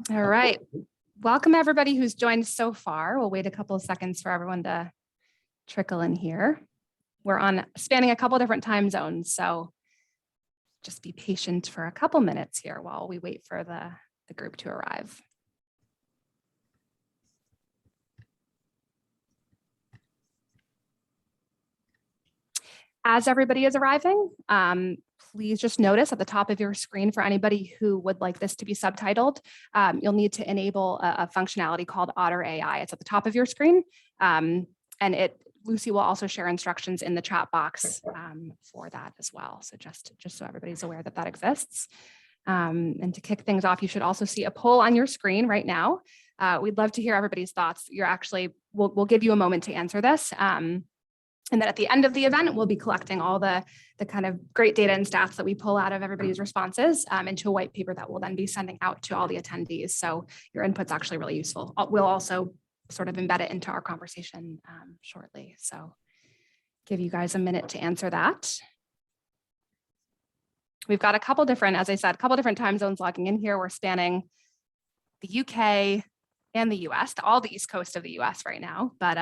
All right. Welcome everybody who's joined so far. We'll wait a couple of seconds for everyone to trickle in here. We're spanning a couple different time zones, so just be patient for a couple minutes here while we wait for the group to arrive. As everybody is arriving, please just notice at the top of your screen for anybody who would like this to be subtitled, you'll need to enable a functionality called Otter AI. It's at the top of your screen. And Lucy will also share instructions in the chat box for that as well. So just so everybody's aware that that exists. And to kick things off, you should also see a poll on your screen right now. We'd love to hear everybody's thoughts. We'll give you a moment to answer this. And then at the end of the event, we'll be collecting all the kind of great data and stats that we pull out of everybody's responses into a white paper that we'll then be sending out to all the attendees. So your input's actually really useful. We'll also sort of embed it into our conversation shortly. So give you guys a minute to answer that. We've got a couple different time zones logging in here. We're spanning the UK and the US, all the East Coast of the US right now. But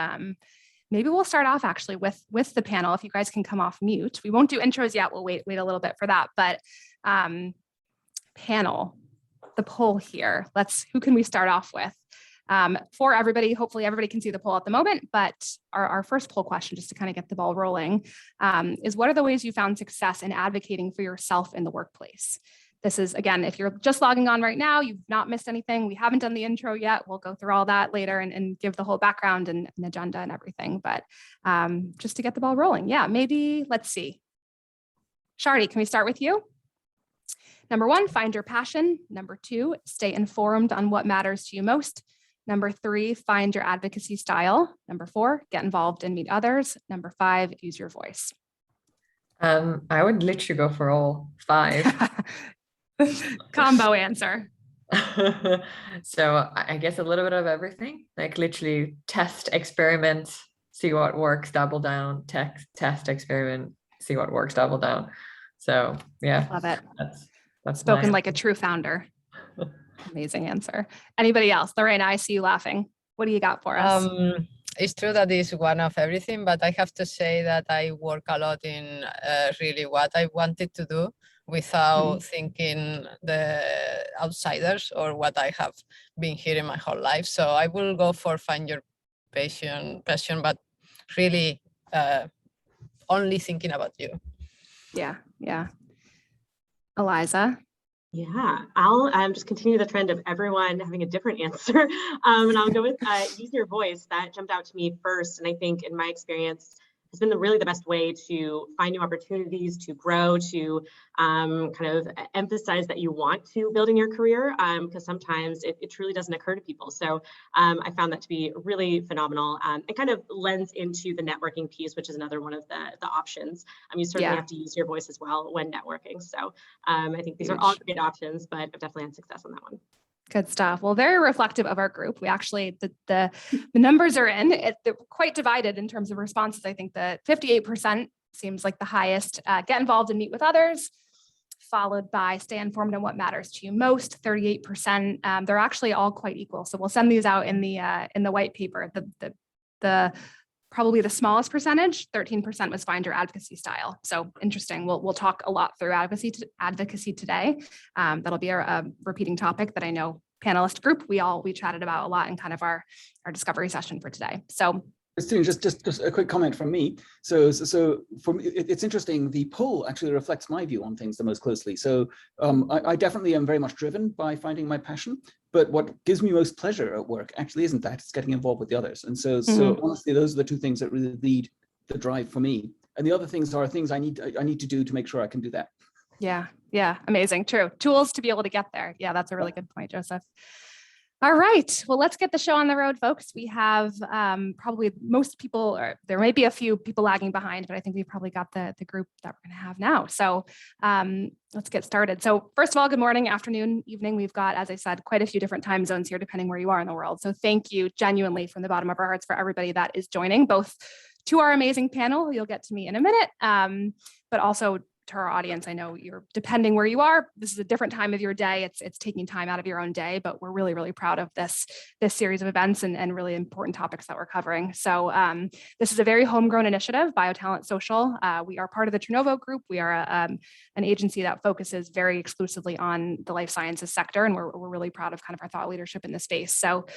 maybe we'll start off actually with the panel. If you guys can come off mute. We won't do intros yet. We'll wait a little bit for that. But panel, the poll here. Who can we start off with? For everybody, hopefully everybody can see the poll at the moment, but our first poll question, just to kind of get the ball rolling, is what are the ways you found success in advocating for yourself in the workplace? This is, again, if you're just logging on right now, you've not missed anything. We haven't done the intro yet. We'll go through all that later and give the whole background and agenda and everything. But just to get the ball rolling. Yeah, maybe, let's see. Shardy, can we start with you? Number 1, find your passion. Number 2, stay informed on what matters to you most. Number 3, find your advocacy style. Number 4, get involved and meet others. Number 5, use your voice. I would literally go for all 5. Combo answer. So I guess a little bit of everything, like literally test, experiment, see what works, double down, test, experiment, see what works, double down. So yeah, love it. That's spoken like a true founder. Amazing answer. Anybody else? Lorena, I see you laughing. What do you got for us? It's true that it's one of everything, but I have to say that I work a lot in really what I wanted to do without thinking the outsiders or what I have been hearing my whole life. So I will go for find your passion, but really only thinking about you. Yeah. Eliza? Yeah, I'll just continue the trend of everyone having a different answer. And I'll go with use your voice. That jumped out to me first. And I think in my experience, has been really the best way to find new opportunities, to grow, to kind of emphasize that you want to build in your career, because sometimes it truly doesn't occur to people. So I found that to be really phenomenal. It kind of lends into the networking piece, which is another one of the options. You certainly have to use your voice as well when networking. So I think these are all great options, but I've definitely had success on that one. Good stuff. Well, very reflective of our group. We actually, the numbers are they're quite divided in terms of responses. I think that 58% seems like the highest. Get involved and meet with others, followed by stay informed on what matters to you most, 38%. They're actually all quite equal. So we'll send these out in the white paper. The probably the smallest percentage, 13%, was find your advocacy style. So interesting. We'll talk a lot through advocacy today. That'll be a repeating topic that I know panelist group, we chatted about a lot in kind of our discovery session for today. So Christine, just a quick comment from me. So for me, it's interesting. The poll actually reflects my view on things the most closely. So I definitely am very much driven by finding my passion. But what gives me most pleasure at work actually isn't that; it's getting involved with the others. And so honestly, those are the two things that really lead the drive for me. And the other things are things I need to do to make sure I can do that. Yeah, amazing. True. Tools to be able to get there. Yeah, that's a really good point, Joseph. All right, well, let's get the show on the road, folks. We have probably most people, or there may be a few people lagging behind, but I think we've probably got the group that we're gonna have now. So let's get started. So first of all, good morning, afternoon, evening. We've got, as I said, quite a few different time zones here, depending where you are in the world. So thank you genuinely from the bottom of our hearts for everybody that is joining, both to our amazing panel, who you'll get to meet in a minute, but also to our audience, I know you're, depending where you are, this is a different time of your day. It's taking time out of your own day, but we're really, really proud of this series of events and really important topics that we're covering. So this is a very homegrown initiative, BioTalent Social. We are part of the Turnovo Group. We are an agency that focuses very exclusively on the life sciences sector, and we're really proud of kind of our thought leadership in this space. So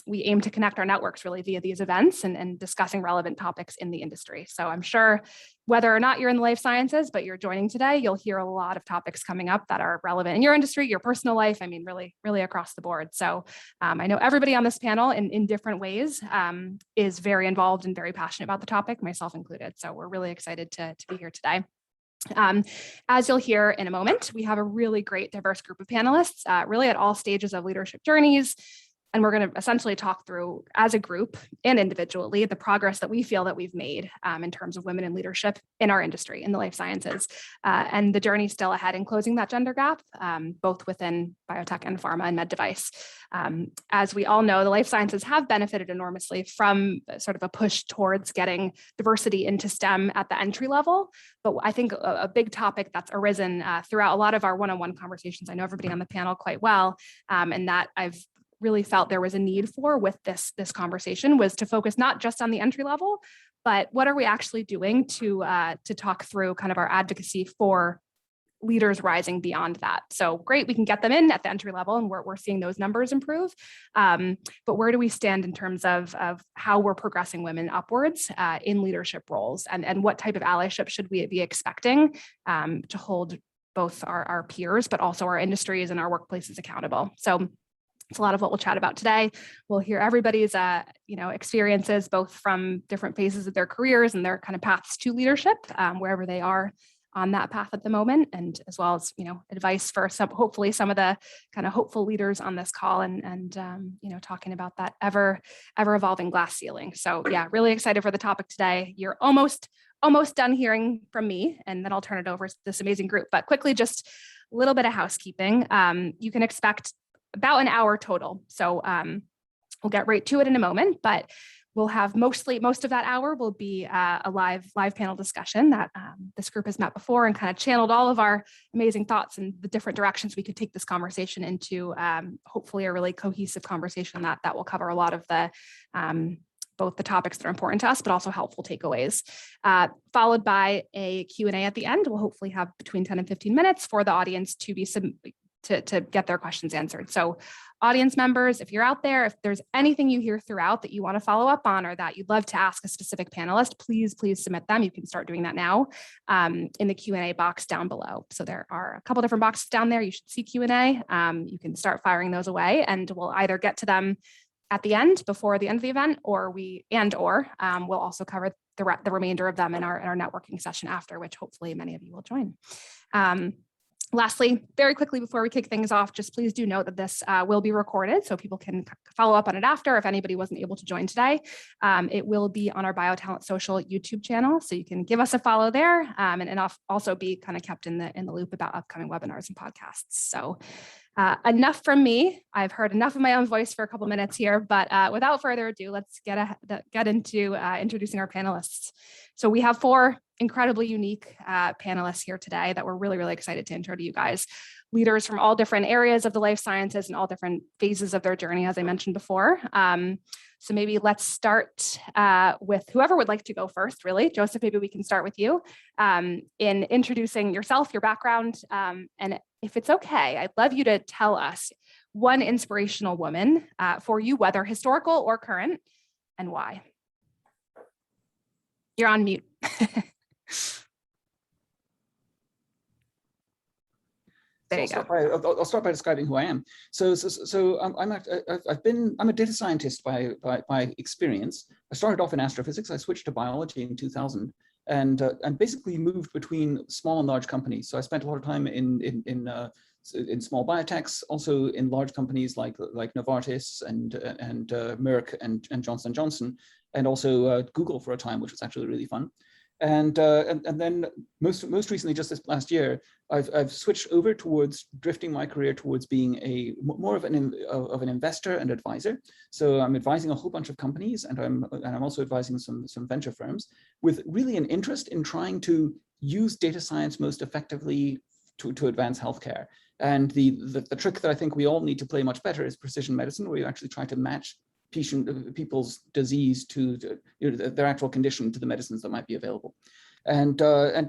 we aim to connect our networks really via these events and discussing relevant topics in the industry. So I'm sure whether or not you're in the life sciences, but you're joining today, you'll hear a lot of topics coming up that are relevant in your industry, your personal life. I mean, really, really across the board. So I know everybody on this panel in different ways is very involved and very passionate about the topic, myself included. So we're really excited to be here today. As you'll hear in a moment, we have a really great diverse group of panelists, really at all stages of leadership journeys. And we're going to essentially talk through, as a group and individually, the progress that we feel that we've made in terms of women in leadership in our industry, in the life sciences, and the journey still ahead in closing that gender gap, both within biotech and pharma and med device. As we all know, the life sciences have benefited enormously from sort of a push towards getting diversity into STEM at the entry level. But I think a big topic that's arisen throughout a lot of our one-on-one conversations, I know everybody on the panel quite well, and that I've really felt there was a need for with this conversation was to focus not just on the entry level, but what are we actually doing to talk through kind of our advocacy for leaders rising beyond that. So great, we can get them in at the entry level and we're seeing those numbers improve. But where do we stand in terms of how we're progressing women upwards in leadership roles, and what type of allyship should we be expecting to hold both our peers, but also our industries and our workplaces accountable. So it's a lot of what we'll chat about today. We'll hear everybody's experiences, both from different phases of their careers and their kind of paths to leadership, wherever they are on that path at the moment, and as well as advice for hopefully some of the kind of hopeful leaders on this call, and talking about that ever evolving glass ceiling. So yeah, really excited for the topic today. You're almost done hearing from me, and then I'll turn it over to this amazing group. But quickly, just a little bit of housekeeping. You can expect about an hour total. So we'll get right to it in a moment, but we'll have most of that hour will be a live panel discussion that this group has met before and kind of channeled all of our amazing thoughts and the different directions we could take this conversation into, hopefully a really cohesive conversation that will cover a lot of the both the topics that are important to us, but also helpful takeaways, followed by a Q&A at the end. We'll hopefully have between 10 and 15 minutes for the audience to be to get their questions answered. So audience members, if you're out there, if there's anything you hear throughout that you want to follow up on or that you'd love to ask a specific panelist, please submit them. You can start doing that now in the Q&A box down below. So there are a couple different boxes down there. You should see Q&A. You can start firing those away, and we'll either get to them at the end, before the end of the event, or we'll also cover the remainder of them in our networking session after, which hopefully many of you will join. Lastly, very quickly before we kick things off, just please do note that this will be recorded so people can follow up on it after if anybody wasn't able to join today. It will be on our BioTalent Social YouTube channel, so you can give us a follow there and also be kind of kept in the loop about upcoming webinars and podcasts. So enough from me. I've heard enough of my own voice for a couple minutes here, but without further ado, let's get into introducing our panelists. So we have 4 incredibly unique panelists here today that we're really, really excited to intro to you guys. Leaders from all different areas of the life sciences and all different phases of their journey, as I mentioned before. So maybe let's start with whoever would like to go first, really. Joseph, maybe we can start with you in introducing yourself, your background, and if it's okay, I'd love you to tell us one inspirational woman for you, whether historical or current, and why. You're on mute. There you go. I'll start by describing who I am. So I'm a data scientist by experience. I started off in astrophysics. I switched to biology in 2000, and basically moved between small and large companies. So I spent a lot of time in small biotechs, also in large companies like Novartis and Merck and Johnson & Johnson, and also Google for a time, which was actually really fun. And then most recently, just this last year, I've switched over towards drifting my career towards being more of an investor and advisor. So I'm advising a whole bunch of companies, and I'm also advising some venture firms with really an interest in trying to use data science most effectively to advance healthcare. And the trick that I think we all need to play much better is precision medicine, where you actually try to match people's disease to their actual condition to the medicines that might be available. And I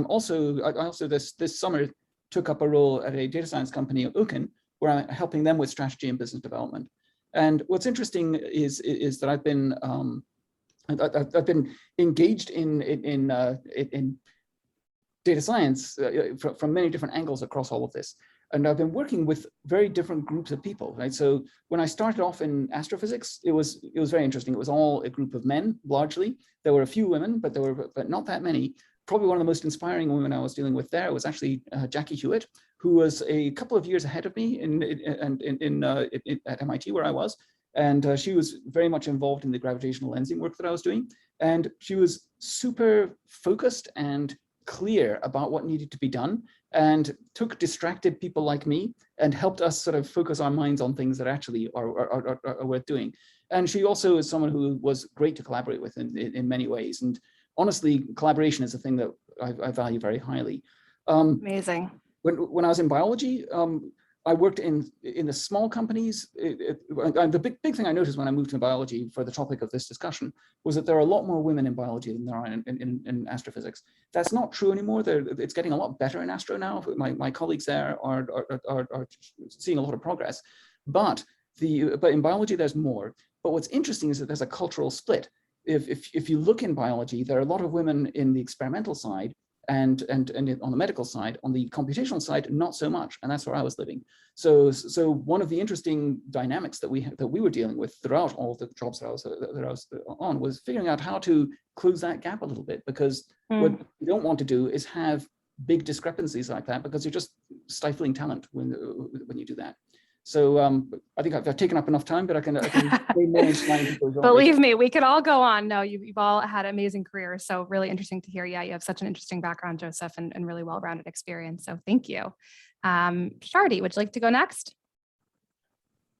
also this summer took up a role at a data science company, Uken, where I'm helping them with strategy and business development. And what's interesting is that I've been engaged in data science from many different angles across all of this. And I've been working with very different groups of people, right? So when I started off in astrophysics, it was very interesting. It was all a group of men, largely. There were a few women, but not that many. Probably one of the most inspiring women I was dealing with there was actually Jackie Hewitt, who was a couple of years ahead of me at MIT, where I was. And she was very much involved in the gravitational lensing work that I was doing. And she was super focused and clear about what needed to be done, and took distracted people like me and helped us sort of focus our minds on things that actually are worth doing. And she also is someone who was great to collaborate with in many ways. And honestly, collaboration is a thing that I value very highly. Amazing. When I was in biology, I worked in the small companies. The big thing I noticed when I moved to biology for the topic of this discussion was that there are a lot more women in biology than there are in astrophysics. That's not true anymore. It's getting a lot better in astro now. My colleagues there are seeing a lot of progress, but in biology there's more. But what's interesting is that there's a cultural split. If you look in biology, there are a lot of women in the experimental side, and on the medical side. On the computational side, not so much, and that's where I was living. So one of the interesting dynamics that we were dealing with throughout all of the jobs that I was on was figuring out how to close that gap a little bit, because what you don't want to do is have big discrepancies like that, because you're just stifling talent when you do that. So I think I've taken up enough time, but I can say more. Believe me, we could all go on. No, you've all had amazing careers. So really interesting to hear. Yeah, you have such an interesting background, Joseph, and really well-rounded experience. So thank you. Shardy, would you like to go next?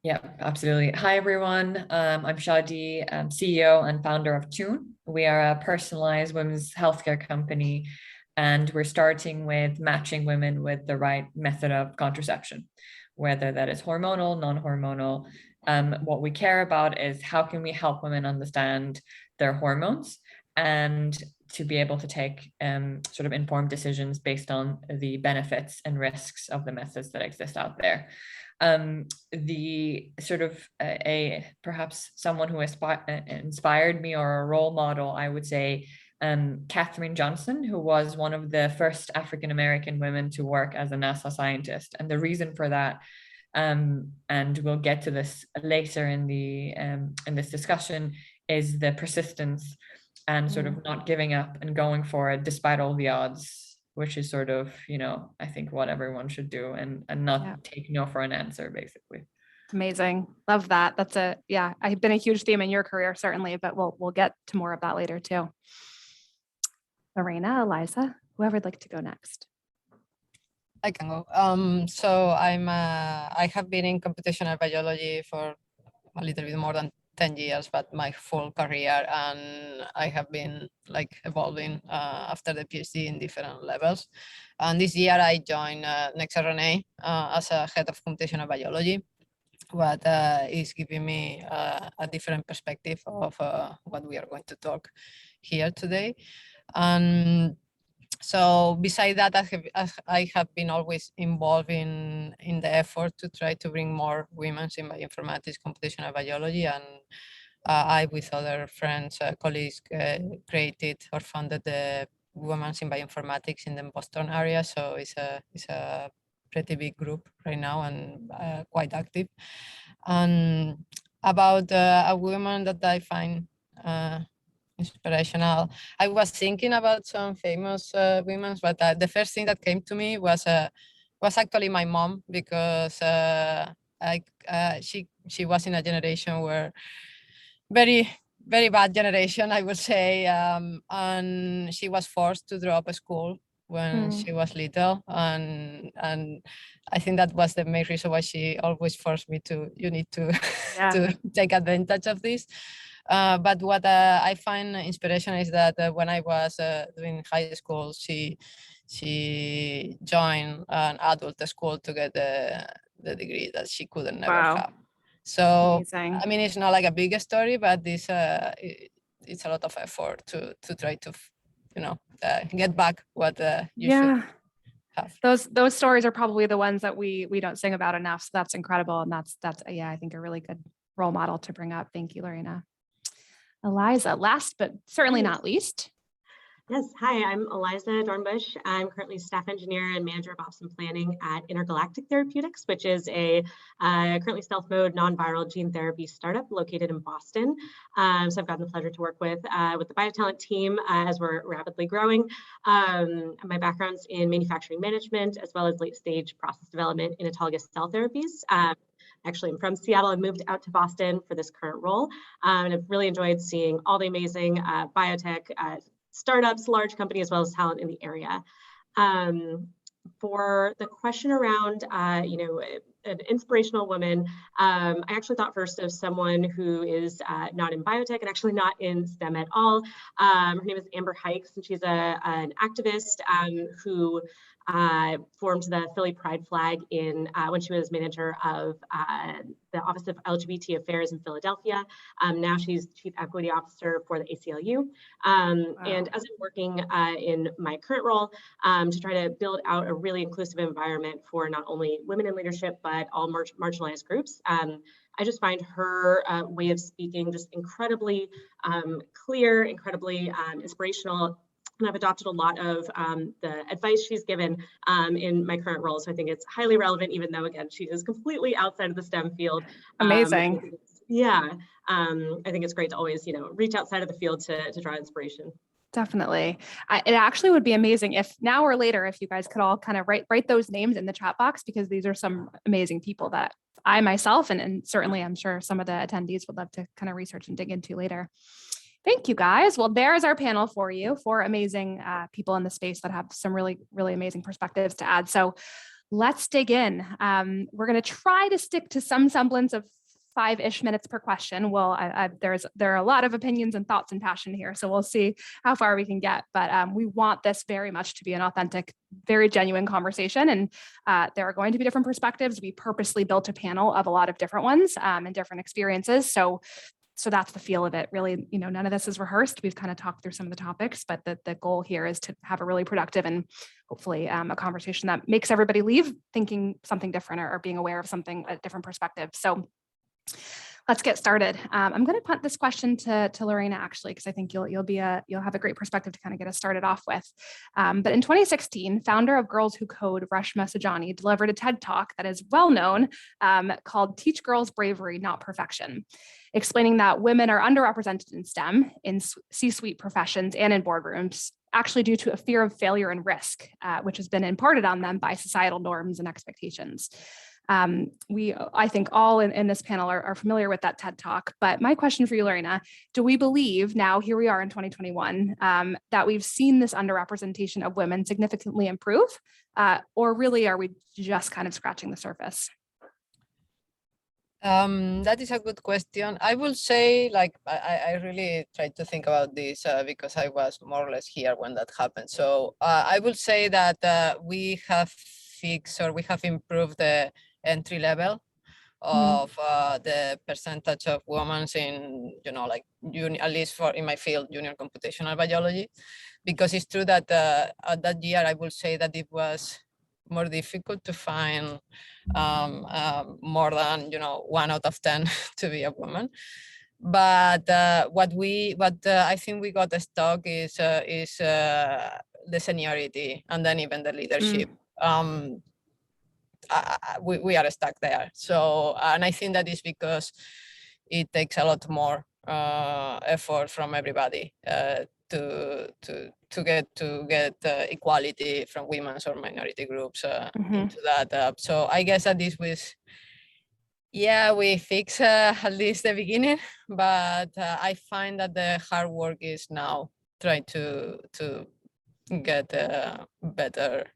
Yeah, absolutely. Hi, everyone. I'm Shadi, CEO and founder of Tune. We are a personalized women's healthcare company, and we're starting with matching women with the right method of contraception, whether that is hormonal, non-hormonal. What we care about is how can we help women understand their hormones and to be able to take sort of informed decisions based on the benefits and risks of the methods that exist out there. The sort of perhaps someone who inspired me, or a role model, I would say, Katherine Johnson, who was one of the first African-American women to work as a NASA scientist. And the reason for that, and we'll get to this later in this discussion, is the persistence and sort of not giving up and going for it despite all the odds, which is sort of, I think what everyone should do, and not take no for an answer, basically. Amazing. Love that. I've been a huge theme in your career, certainly, but we'll get to more of that later too. Lorena, Eliza, whoever would like to go next. I can go. So I have been in computational biology for a little bit more than 10 years, but my full career, and I have been evolving after the PhD in different levels. And this year I joined NextRNA as a head of computational biology, what is giving me a different perspective of what we are going to talk here today. And so beside that, I have been always involved in the effort to try to bring more women in bioinformatics, computational biology, and I, with other friends, colleagues, created or founded the Women in Bioinformatics in the Boston area. So it's a pretty big group right now, and quite active. And about a woman that I find inspirational, I was thinking about some famous women, but the first thing that came to me was actually my mom, because she was in a generation where very bad generation, I would say, and she was forced to drop school when she was little, and I think that was the main reason why she always forced me to, you need to to take advantage of this. But what I find inspiration is that when I was doing high school, she joined an adult school to get the degree that she couldn't never Wow. have. So, Amazing. I mean, it's not like a big story, but it's a lot of effort to try to, get back what you should have. Those stories are probably the ones that we don't sing about enough. So that's incredible. And that's I think a really good role model to bring up. Thank you, Lorena. Eliza, last but certainly not least. Yes, hi, I'm Eliza Dornbush. I'm currently staff engineer and manager of ops and planning at Intergalactic Therapeutics, which is a currently stealth mode non-viral gene therapy startup located in Boston. So I've gotten the pleasure to work with the biotalent team as we're rapidly growing. My background's in manufacturing management as well as late stage process development in autologous cell therapies. Actually, I'm from Seattle. I've moved out to Boston for this current role, and I've really enjoyed seeing all the amazing biotech startups, large companies, as well as talent in the area. For the question around, an inspirational woman, I actually thought first of someone who is not in biotech and actually not in STEM at all. Her name is Amber Hikes, and she's an activist who formed the Philly Pride flag when she was manager of the Office of LGBT Affairs in Philadelphia. Now she's Chief Equity Officer for the ACLU. Wow. And as I'm working in my current role to try to build out a really inclusive environment for not only women in leadership, but all marginalized groups, I just find her way of speaking just incredibly clear, incredibly inspirational. And I've adopted a lot of the advice she's given in my current role. So I think it's highly relevant, even though, again, she is completely outside of the STEM field. Amazing. I think it's great to always, reach outside of the field to draw inspiration. Definitely. It actually would be amazing if now or later, if you guys could all kind of write those names in the chat box, because these are some amazing people that I myself, and certainly I'm sure some of the attendees would love to kind of research and dig into later. Thank you, guys. Well, there's our panel for you, 4 amazing people in the space that have some really, really amazing perspectives to add. So let's dig in. We're going to try to stick to some semblance of 5-ish minutes per question. Well, there are a lot of opinions and thoughts and passion here, so we'll see how far we can get. But we want this very much to be an authentic, very genuine conversation. And there are going to be different perspectives. We purposely built a panel of a lot of different ones and different experiences. So that's the feel of it. Really, none of this is rehearsed. We've kind of talked through some of the topics, but the goal here is to have a really productive and hopefully a conversation that makes everybody leave thinking something different or being aware of something, a different perspective. So let's get started. I'm going to punt this question to Lorena, actually, because I think you'll have a great perspective to kind of get us started off with. But in 2016, founder of Girls Who Code, Reshma Sajani, delivered a TED Talk that is well known called "Teach Girls Bravery, Not Perfection," explaining that women are underrepresented in STEM, in C-suite professions, and in boardrooms, actually due to a fear of failure and risk, which has been imparted on them by societal norms and expectations. I think all in this panel are familiar with that TED Talk, but my question for you, Lorena, do we believe now, here we are in 2021, that we've seen this underrepresentation of women significantly improve, or really are we just kind of scratching the surface? That is a good question. I will say, I really tried to think about this because I was more or less here when that happened. So I will say that we have fixed, or we have improved the entry level of the percentage of women in, at least in my field, junior computational biology, because it's true that that year I will say that it was more difficult to find more than 1 out of 10 to be a woman. But what I think we got stuck is the seniority, and then even the leadership. We are stuck there. So, and I think that is because it takes a lot more effort from everybody to get equality from women's or minority groups into that. So I guess that this was, we fix at least the beginning, but I find that the hard work is now trying to get better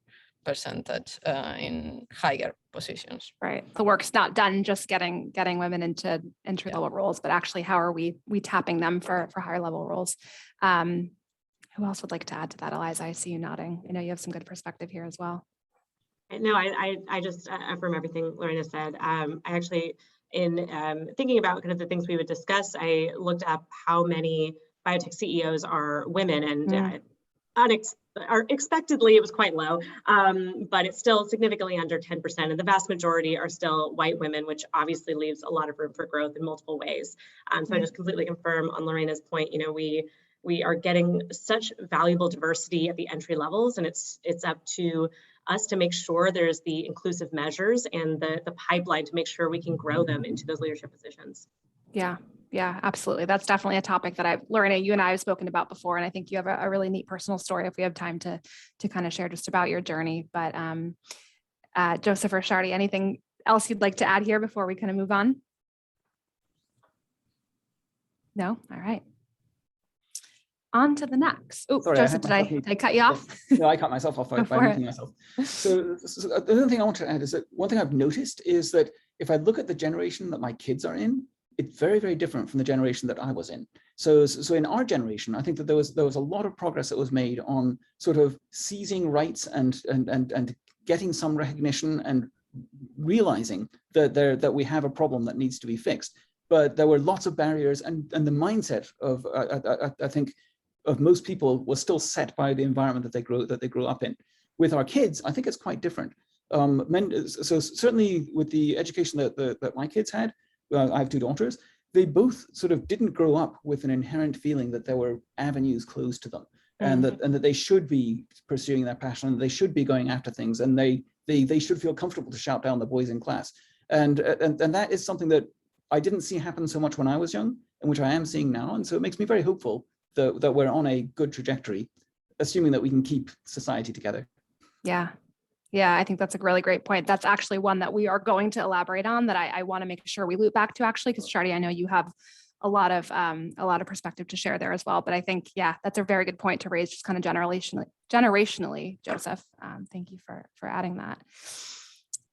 percentage in higher positions. Right. The work's not done just getting women into entry level roles, but actually how are we tapping them for higher level roles? Who else would like to add to that? Eliza, I see you nodding. I know you have some good perspective here as well. No, I just affirm everything Lorena said. I actually, in thinking about kind of the things we would discuss, I looked up how many biotech CEOs are women, and expectedly it was quite low, but it's still significantly under 10%, and the vast majority are still white women, which obviously leaves a lot of room for growth in multiple ways. So I just completely confirm on Lorena's point, you know, we are getting such valuable diversity at the entry levels, and it's up to us to make sure there's the inclusive measures and the pipeline to make sure we can grow them into those leadership positions. Yeah, absolutely. That's definitely a topic that Lorena, you and I have spoken about before, and I think you have a really neat personal story if we have time to kind of share just about your journey. But Joseph or Shardy, anything else you'd like to add here before we kind of move on? No? All right. On to the next. Oh, Sorry, Joseph, did I cut you off? No, I cut myself off by muting myself. So the other thing I want to add is that one thing I've noticed is that if I look at the generation that my kids are in, it's very, very different from the generation that I was in. So in our generation, I think that there was a lot of progress that was made on sort of seizing rights and getting some recognition and realizing that we have a problem that needs to be fixed. But there were lots of barriers, and the mindset of I think of most people was still set by the environment that they grew up in. With our kids, I think it's quite different. So certainly with the education that my kids had, I have two daughters, they both sort of didn't grow up with an inherent feeling that there were avenues closed to them, and that they should be pursuing their passion, and they should be going after things, and they should feel comfortable to shout down the boys in class. And that is something that I didn't see happen so much when I was young, and which I am seeing now. And so it makes me very hopeful that we're on a good trajectory, assuming that we can keep society together. Yeah, I think that's a really great point. That's actually one that we are going to elaborate on that I want to make sure we loop back to, actually, because Shardy, I know you have a lot of perspective to share there as well. But I think, yeah, that's a very good point to raise, just kind of generationally, Joseph. Thank you for adding that.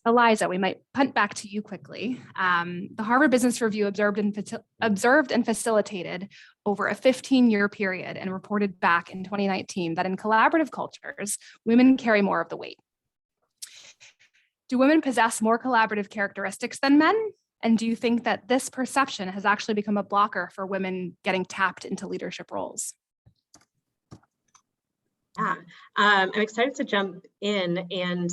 Eliza, we might punt back to you quickly. The Harvard Business Review observed and facilitated over a 15-year period and reported back in 2019 that in collaborative cultures, women carry more of the weight. Do women possess more collaborative characteristics than men? And do you think that this perception has actually become a blocker for women getting tapped into leadership roles? Yeah, I'm excited to jump in, and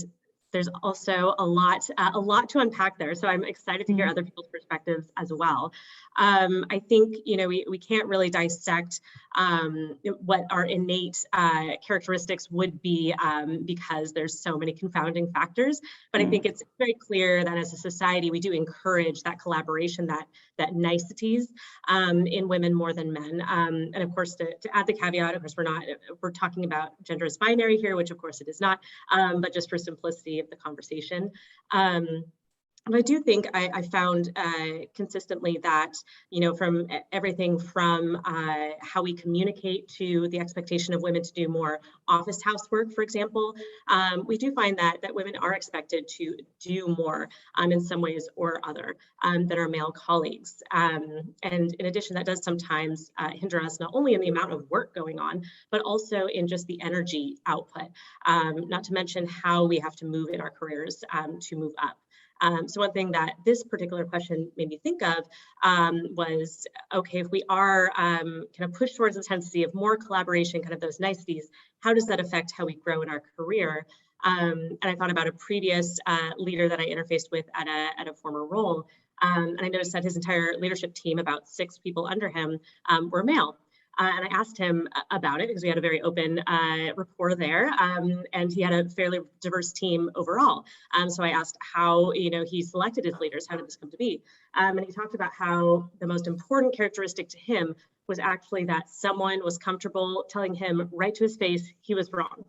there's also a lot to unpack there. So I'm excited to hear other people's perspectives as well. I think, you know, we can't really dissect what our innate characteristics would be because there's so many confounding factors. But I think it's very clear that as a society, we do encourage that collaboration, that niceties in women more than men. And of course, to add the caveat, of course, we're talking about gender as binary here, which of course it is not, but just for simplicity of the conversation. But I do think I found consistently that, you know, from everything from how we communicate to the expectation of women to do more office housework, for example, we do find that women are expected to do more in some ways or other than our male colleagues. And in addition, that does sometimes hinder us not only in the amount of work going on, but also in just the energy output, not to mention how we have to move in our careers to move up. So one thing that this particular question made me think of was, okay, if we are kind of pushed towards the tendency of more collaboration, kind of those niceties, how does that affect how we grow in our career? And I thought about a previous leader that I interfaced with at a former role. And I noticed that his entire leadership team, about 6 people under him, were male. And I asked him about it because we had a very open rapport there, and he had a fairly diverse team overall. So I asked how, you know, he selected his leaders. How did this come to be? And he talked about how the most important characteristic to him was actually that someone was comfortable telling him right to his face he was wrong.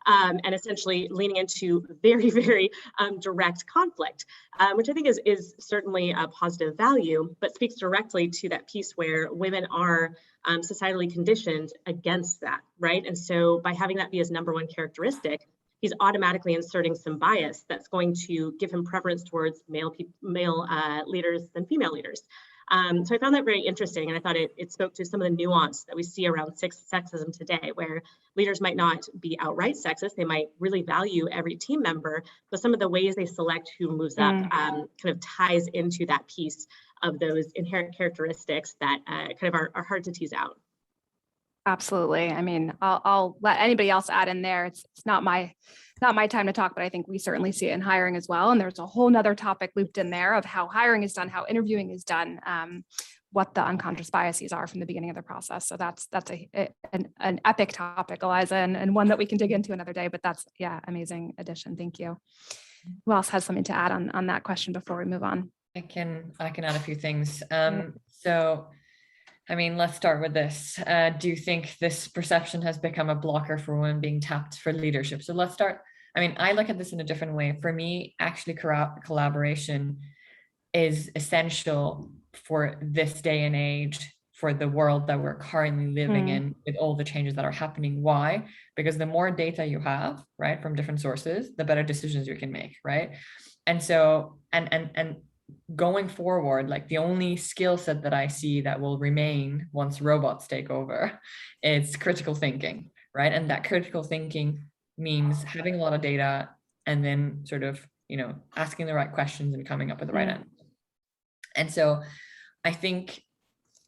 And essentially leaning into very, very direct conflict, which I think is certainly a positive value, but speaks directly to that piece where women are societally conditioned against that, right? And so by having that be his #1 characteristic, he's automatically inserting some bias that's going to give him preference towards male leaders than female leaders. So I found that very interesting, and I thought it spoke to some of the nuance that we see around sexism today, where leaders might not be outright sexist, they might really value every team member, but some of the ways they select who moves up kind of ties into that piece of those inherent characteristics that kind of are hard to tease out. Absolutely. I mean, I'll let anybody else add in there. It's not my time to talk, but I think we certainly see it in hiring as well. And there's a whole nother topic looped in there of how hiring is done, how interviewing is done, what the unconscious biases are from the beginning of the process. So that's an epic topic, Eliza, and one that we can dig into another day. But that's, yeah, amazing addition. Thank you. Who else has something to add on that question before we move on? I can add a few things. So, I mean, let's start with this. Do you think this perception has become a blocker for women being tapped for leadership? So let's start. I mean, I look at this in a different way. For me, actually, collaboration is essential for this day and age, for the world that we're currently living in, with all the changes that are happening. Why? Because the more data you have, right, from different sources, the better decisions you can make, right? And so, and going forward, like the only skill set that I see that will remain once robots take over is critical thinking, right? And that critical thinking means having a lot of data and then sort of, asking the right questions and coming up with the right answer. And so I think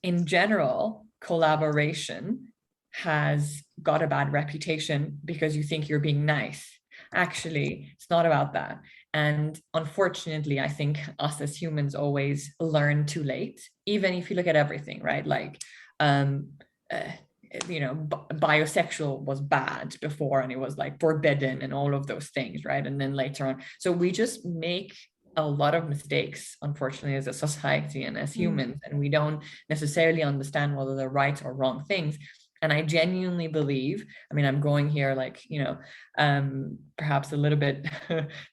in general, collaboration has got a bad reputation because you think you're being nice. Actually, it's not about that. And unfortunately, I think us as humans always learn too late, even if you look at everything, right? Like, bisexual was bad before and it was like forbidden and all of those things, right? And then later on. So we just make a lot of mistakes, unfortunately, as a society and as humans, and we don't necessarily understand whether they're right or wrong things. And I genuinely believe, I mean, I'm going here like, perhaps a little bit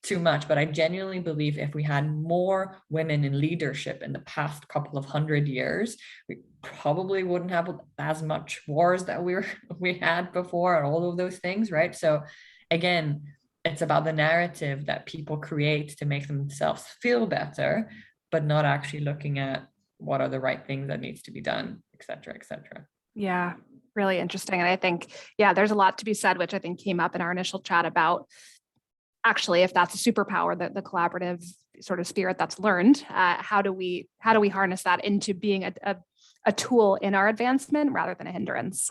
too much, but I genuinely believe if we had more women in leadership in the past couple of 100 years, we probably wouldn't have as much wars that we had before and all of those things, right? So again, it's about the narrative that people create to make themselves feel better, but not actually looking at what are the right things that needs to be done, et cetera, et cetera. Yeah. Really interesting. And I think, there's a lot to be said, which I think came up in our initial chat about actually, if that's a superpower, the collaborative sort of spirit that's learned, how do we harness that into being a tool in our advancement rather than a hindrance?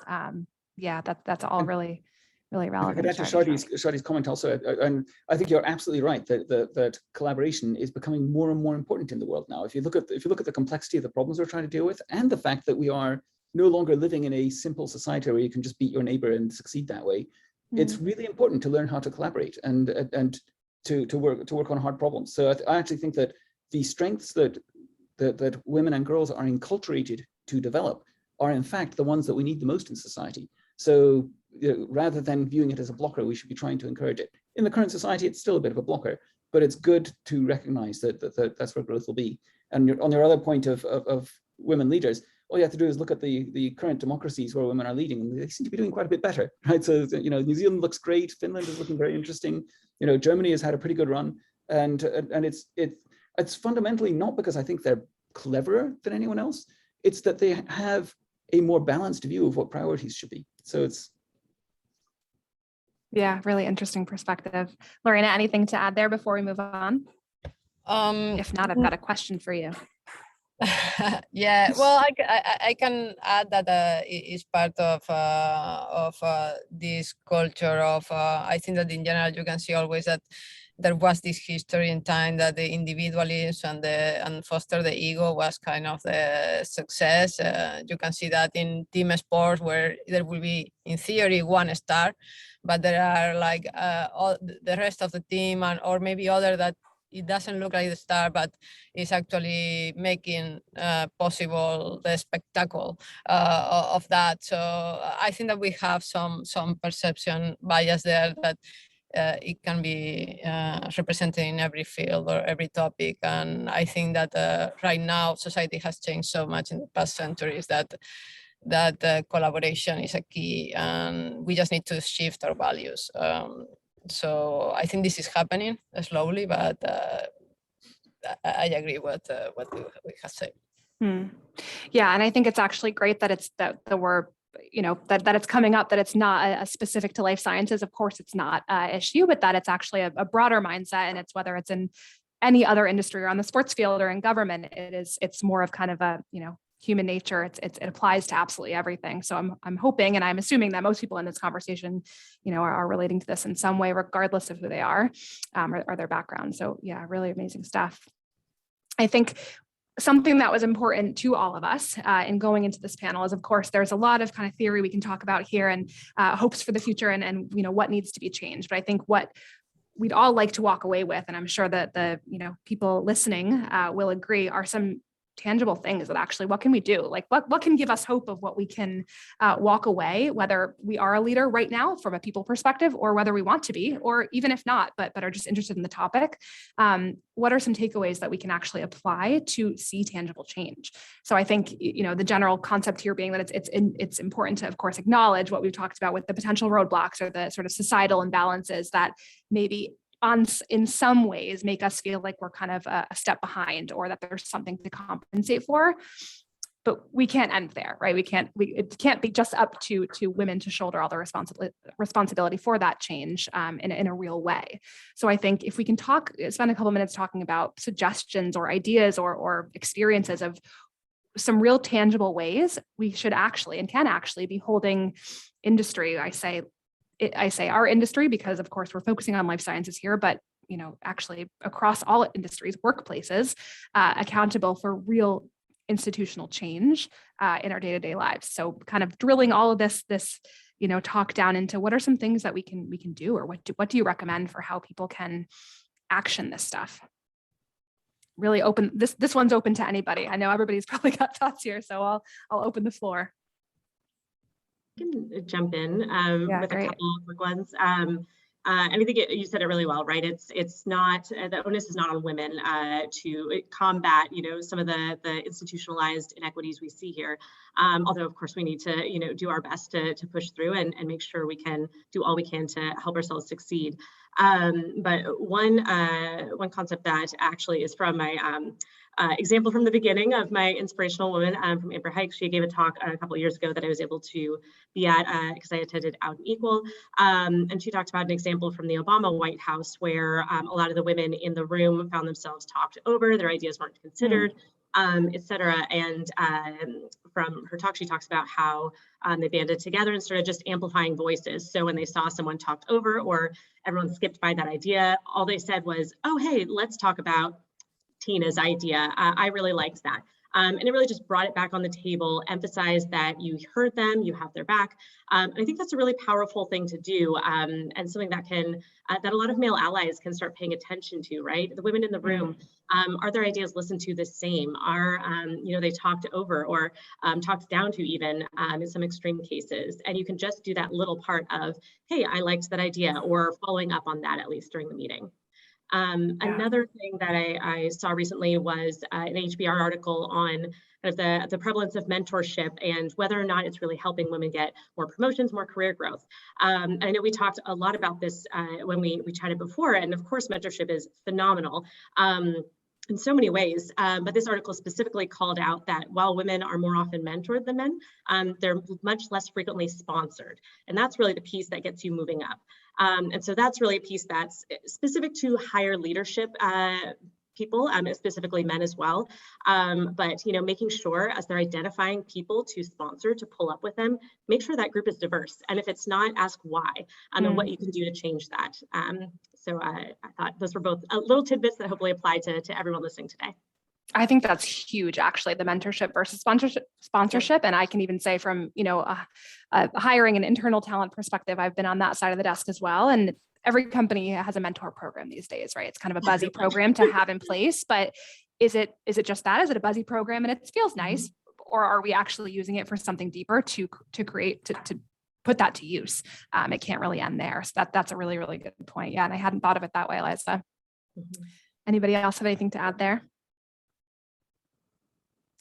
That's all really relevant. I could add to Shadi's comment also, and I think you're absolutely right that collaboration is becoming more and more important in the world now. If you look at the complexity of the problems we're trying to deal with, and the fact that we are no longer living in a simple society where you can just beat your neighbor and succeed that way. It's really important to learn how to collaborate and to work on hard problems. So I actually think that the strengths that women and girls are enculturated to develop are in fact the ones that we need the most in society. So rather than viewing it as a blocker, we should be trying to encourage it. In the current society, it's still a bit of a blocker, but it's good to recognize that that's where growth will be. And on your other point of women leaders, all you have to do is look at the current democracies where women are leading, and they seem to be doing quite a bit better, right? So, New Zealand looks great, Finland is looking very interesting, Germany has had a pretty good run, and it's fundamentally not because I think they're cleverer than anyone else, it's that they have a more balanced view of what priorities should be. So it's... Yeah, really interesting perspective. Lorena, anything to add there before we move on? If not, I've got a question for you. Yeah, well, I can add that it's part of this culture of, I think that in general, you can see always that there was this history in time that the individualism and foster the ego was kind of the success. You can see that in team sports where there will be, in theory, one star, but there are like all the rest of the team or maybe other that it doesn't look like the star, but it's actually making possible the spectacle of that. So I think that we have some perception bias there that it can be represented in every field or every topic. And I think that right now society has changed so much in the past centuries that collaboration is a key, and we just need to shift our values. So I think this is happening slowly, but I agree with what we have said. Yeah, and I think it's actually great that it's that we're, that it's coming up, that it's not a specific to life sciences. Of course, it's not an issue, but that it's actually a broader mindset, and it's whether it's in any other industry or on the sports field or in government, it's more of kind of a, human nature. It applies to absolutely everything. So I'm hoping, and I'm assuming that most people in this conversation, are relating to this in some way, regardless of who they are or their background. So yeah, really amazing stuff. I think something that was important to all of us in going into this panel is, of course, there's a lot of kind of theory we can talk about here and hopes for the future and what needs to be changed. But I think what we'd all like to walk away with, and I'm sure that the people listening will agree, are some tangible things that actually, what can we do? Like what can give us hope of what we can walk away, whether we are a leader right now from a people perspective, or whether we want to be, or even if not, but are just interested in the topic. What are some takeaways that we can actually apply to see tangible change? So I think, the general concept here being that it's important to, of course, acknowledge what we've talked about with the potential roadblocks or the sort of societal imbalances that maybe in some ways make us feel like we're kind of a step behind, or that there's something to compensate for. But we can't end there, right? It can't be just up to women to shoulder all the responsibility for that change in a real way. So I think if we can spend a couple minutes talking about suggestions or ideas or experiences of some real tangible ways we should actually and can actually be holding industry, I say our industry, because of course we're focusing on life sciences here, but actually across all industries, workplaces, accountable for real institutional change in our day-to-day lives. So kind of drilling all of this talk down into what are some things that we can do, or what do you recommend for how people can action this stuff? Really open, this one's open to anybody. I know everybody's probably got thoughts here, so I'll open the floor. Can jump in with great. a couple of quick ones. And I think you said it really well, right? It's not, the onus is not on women to combat, some of the institutionalized inequities we see here. Although of course we need to, do our best to push through and make sure we can do all we can to help ourselves succeed. But one concept that actually is from my example from the beginning of my inspirational woman from Amber Hike. She gave a talk a couple of years ago that I was able to be at because I attended Out and Equal. And she talked about an example from the Obama White House where a lot of the women in the room found themselves talked over, their ideas weren't considered, et cetera. And from her talk, she talks about how they banded together and started just amplifying voices. So when they saw someone talked over or everyone skipped by that idea, all they said was, oh, hey, let's talk about Tina's idea. I really liked that. And it really just brought it back on the table, emphasized that you heard them, you have their back. And I think that's a really powerful thing to do, and something that can, that a lot of male allies can start paying attention to, right? The women in the room, are their ideas listened to the same? Are, they talked over or talked down to even in some extreme cases? And you can just do that little part of, hey, I liked that idea, or following up on that at least during the meeting. Another thing that I saw recently was an HBR article on kind of the prevalence of mentorship and whether or not it's really helping women get more promotions, more career growth. I know we talked a lot about this when we chatted before, and of course, mentorship is phenomenal. In so many ways, but this article specifically called out that while women are more often mentored than men, they're much less frequently sponsored. And that's really the piece that gets you moving up. And so that's really a piece that's specific to higher leadership people, specifically men as well. But making sure as they're identifying people to sponsor, to pull up with them, make sure that group is diverse. And if it's not, ask why, and what you can do to change that. So I thought those were both little tidbits that hopefully apply to everyone listening today. I think that's huge, actually, the mentorship versus sponsorship. And I can even say from, a hiring and internal talent perspective, I've been on that side of the desk as well. And every company has a mentor program these days, right? It's kind of a buzzy program to have in place, but is it just that? Is it a buzzy program and it feels nice? Or are we actually using it for something deeper to create, to put that to use? It can't really end there. So that's a really, really good point. Yeah. And I hadn't thought of it that way, Liza. Anybody else have anything to add there?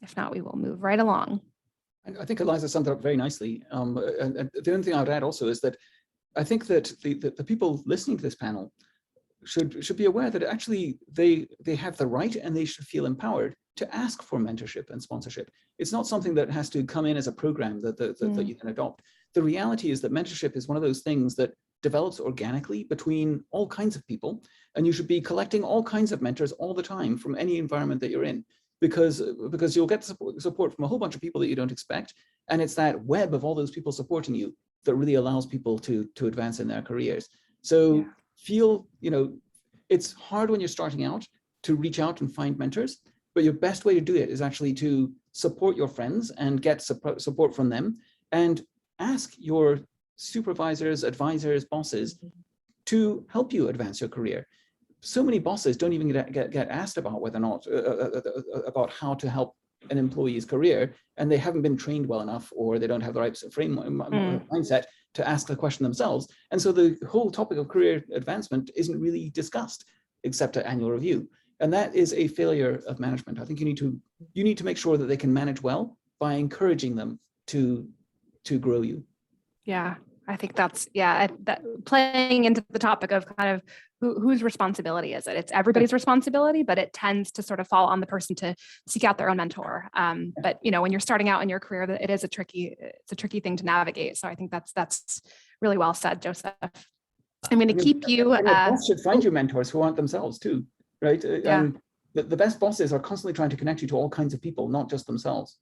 If not, we will move right along. I think Eliza summed it up very nicely. And the only thing I would add also is that I think that the people listening to this panel should be aware that actually they have the right and they should feel empowered to ask for mentorship and sponsorship. It's not something that has to come in as a program that you can adopt. The reality is that mentorship is one of those things that develops organically between all kinds of people, and you should be collecting all kinds of mentors all the time from any environment that you're in, because you'll get support from a whole bunch of people that you don't expect, and it's that web of all those people supporting you that really allows people to advance in their careers. So feel, it's hard when you're starting out to reach out and find mentors, but your best way to do it is actually to support your friends and get support from them, and ask your supervisors, advisors, bosses to help you advance your career. So many bosses don't even get asked about whether or not about how to help an employee's career, and they haven't been trained well enough, or they don't have the right mindset to ask the question themselves. And so the whole topic of career advancement isn't really discussed except at annual review. And that is a failure of management. I think you need to make sure that they can manage well by encouraging them to grow you. Yeah, I think that's, that playing into the topic of kind of whose responsibility is it? It's everybody's responsibility, but it tends to sort of fall on the person to seek out their own mentor. But when you're starting out in your career, it is a tricky thing to navigate. So I think that's really well said, Joseph. I'm going to keep you. Boss should find you mentors who aren't themselves too, right? The best bosses are constantly trying to connect you to all kinds of people, not just themselves.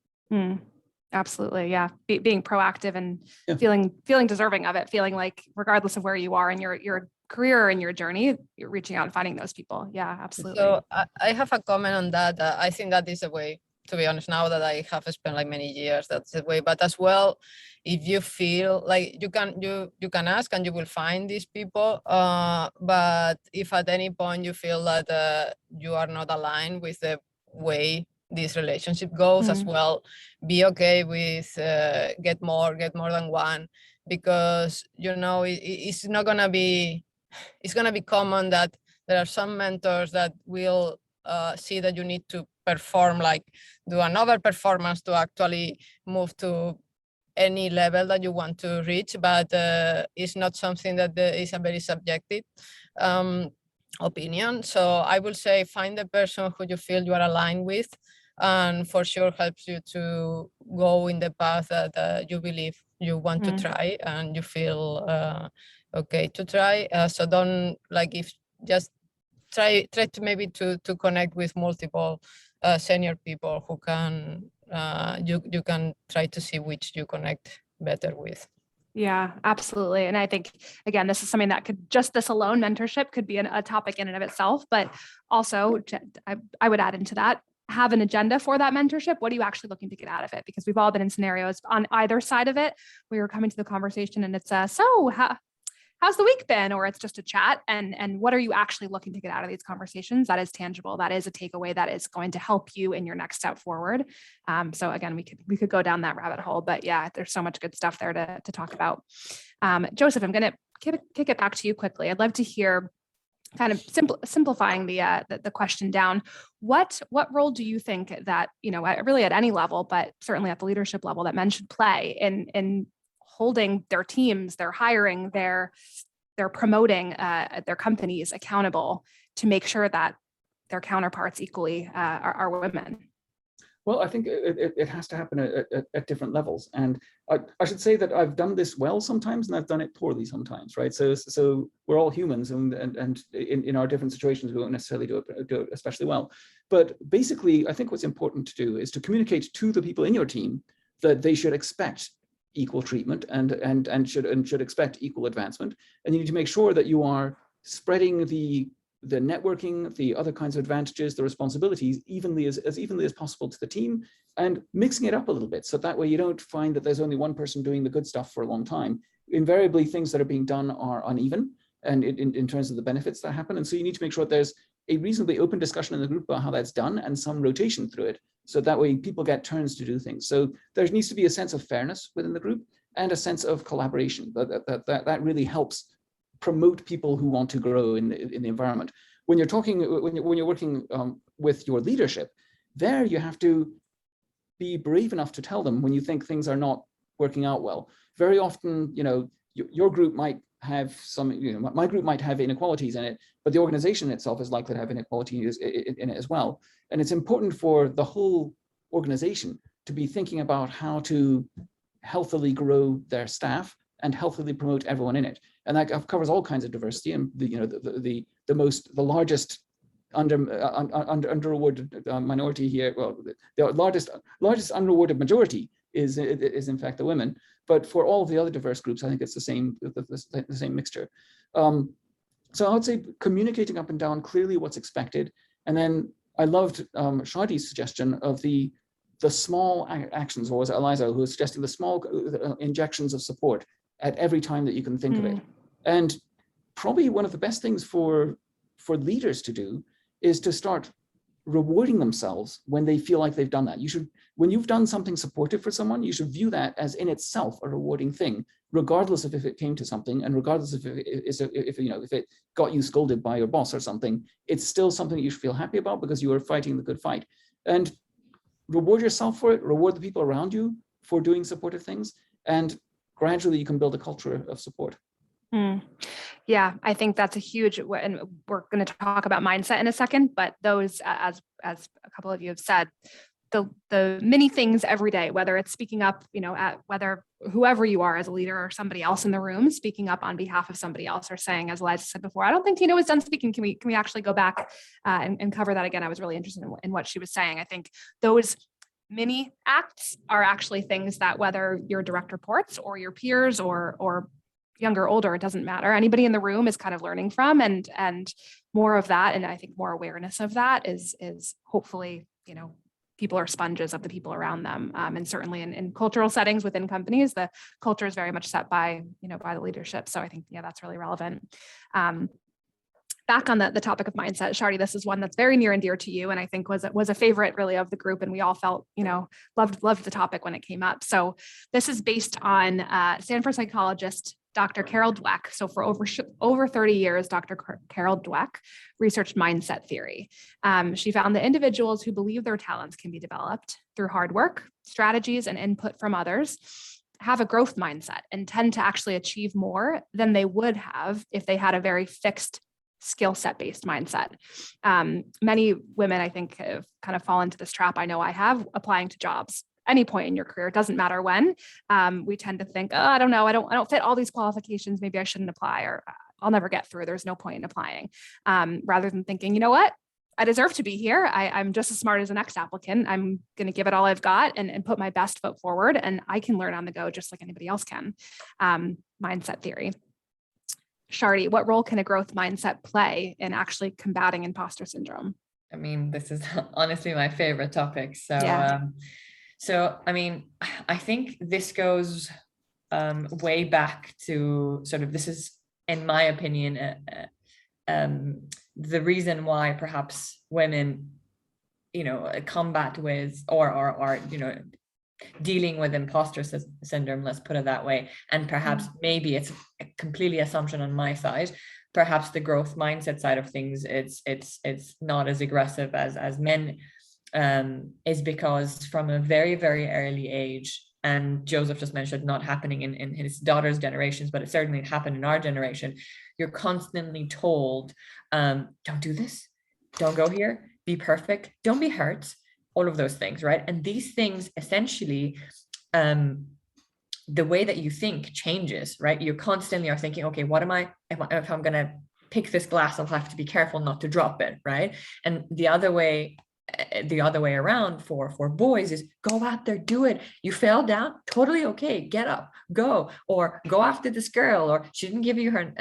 Absolutely. Yeah. Being proactive and feeling deserving of it, feeling like regardless of where you are in your career and your journey, you're reaching out and finding those people. Yeah, absolutely. So I have a comment on that. I think that is a way, to be honest, now that I have spent like many years, that's the way. But as well, if you feel like you can ask and you will find these people. But if at any point you feel that you are not aligned with the way this relationship goes as well, be okay with get more than one, because it's not gonna be, it's gonna be common that there are some mentors that will see that you need to perform, like do another performance to actually move to any level that you want to reach, but it's not something that is a very subjective opinion. So I will say find the person who you feel you are aligned with, and for sure helps you to go in the path that you believe you want to try and you feel okay to try. So don't just try to maybe to connect with multiple senior people who can you can try to see which you connect better with. Yeah, absolutely. And I think, again, this is something that this alone, mentorship could be a topic in and of itself, but also I would add into that, have an agenda for that mentorship. What are you actually looking to get out of it? Because we've all been in scenarios on either side of it where you're coming to the conversation and it's so how's the week been? Or it's just a chat. And what are you actually looking to get out of these conversations? That is tangible. That is a takeaway that is going to help you in your next step forward. So again, we could go down that rabbit hole, but yeah, there's so much good stuff there to talk about. Joseph, I'm going to kick it back to you quickly. I'd love to hear, kind of simplifying the question down. What role do you think that, really at any level, but certainly at the leadership level, that men should play in holding their teams, their hiring, their promoting their companies accountable to make sure that their counterparts equally are women? Well, I think it has to happen at different levels. And I should say that I've done this well sometimes, and I've done it poorly sometimes, right? So we're all humans, and in our different situations, we won't necessarily do it especially well. But basically, I think what's important to do is to communicate to the people in your team that they should expect equal treatment and should expect equal advancement. And you need to make sure that you are spreading the networking, the other kinds of advantages, the responsibilities evenly as possible to the team, and mixing it up a little bit. So that way you don't find that there's only one person doing the good stuff for a long time. Invariably, things that are being done are uneven and in terms of the benefits that happen. And so you need to make sure that there's a reasonably open discussion in the group about how that's done and some rotation through it. So that way people get turns to do things. So there needs to be a sense of fairness within the group and a sense of collaboration. That really helps promote people who want to grow in the environment. When you're working with your leadership, there you have to be brave enough to tell them when you think things are not working out well. Very often, your group might have some, my group might have inequalities in it, but the organization itself is likely to have inequalities in it as well. And it's important for the whole organization to be thinking about how to healthily grow their staff and healthily promote everyone in it. And that covers all kinds of diversity. And the largest underrewarded minority here, well, the largest underrewarded majority is in fact the women. But for all of the other diverse groups, I think it's the same mixture. So I would say communicating up and down clearly what's expected. And then I loved Shadi's suggestion of the small actions, or was it Eliza who was suggesting the small injections of support at every time that you can think of it. And probably one of the best things for leaders to do is to start rewarding themselves when they feel like they've done that. You should, when you've done something supportive for someone, you should view that as in itself a rewarding thing, regardless of if it came to something, and regardless of if it got you scolded by your boss or something. It's still something that you should feel happy about because you are fighting the good fight. And reward yourself for it, reward the people around you for doing supportive things, and gradually you can build a culture of support. Yeah, I think that's a huge, and we're going to talk about mindset in a second, but those, as a couple of you have said, the many things every day, whether it's speaking up, whether whoever you are as a leader or somebody else in the room, speaking up on behalf of somebody else, or saying, as Eliza said before, I don't think Tina was done speaking. Can we actually go back and cover that again? I was really interested in what she was saying. I think those mini acts are actually things that, whether your direct reports or your peers or younger, older, it doesn't matter. Anybody in the room is kind of learning from, and more of that. And I think more awareness of that is hopefully, people are sponges of the people around them. And certainly in cultural settings within companies, the culture is very much set by the leadership. So I think, that's really relevant. Back on the topic of mindset, Shardy, this is one that's very near and dear to you, and I think was a favorite really of the group, and we all felt, loved the topic when it came up. So this is based on Stanford psychologist Dr. Carol Dweck. So for over 30 years, Dr. Carol Dweck researched mindset theory. She found that individuals who believe their talents can be developed through hard work, strategies, and input from others have a growth mindset and tend to actually achieve more than they would have if they had a very fixed skill set based mindset. Many women, I think, have kind of fallen into this trap. I know I have, applying to jobs. Any point in your career, it doesn't matter when. We tend to think, I don't know, I don't fit all these qualifications. Maybe I shouldn't apply, or I'll never get through. There's no point in applying. Rather than thinking, you know what, I deserve to be here. I'm just as smart as the next applicant. I'm going to give it all I've got and put my best foot forward, and I can learn on the go just like anybody else can. Mindset theory. Shardy, what role can a growth mindset play in actually combating imposter syndrome? I mean, this is honestly my favorite topic. So, yeah. I think this goes way back to this is, in my opinion, the reason why perhaps women, combat with or dealing with imposter syndrome, let's put it that way. And perhaps maybe it's a completely assumption on my side. Perhaps the growth mindset side of things, it's not as aggressive as men. Is because from a very, very early age, and Joseph just mentioned not happening in his daughter's generations, but it certainly happened in our generation. You're constantly told, don't do this, don't go here, be perfect, don't be hurt, all of those things, right? And these things essentially, the way that you think changes, right? You constantly are thinking, okay, what am I, if I'm gonna pick this glass, I'll have to be careful not to drop it, right? And the other way around for boys is go out there, do it. You fell down, totally okay, get up, go, or go after this girl, or she didn't give you her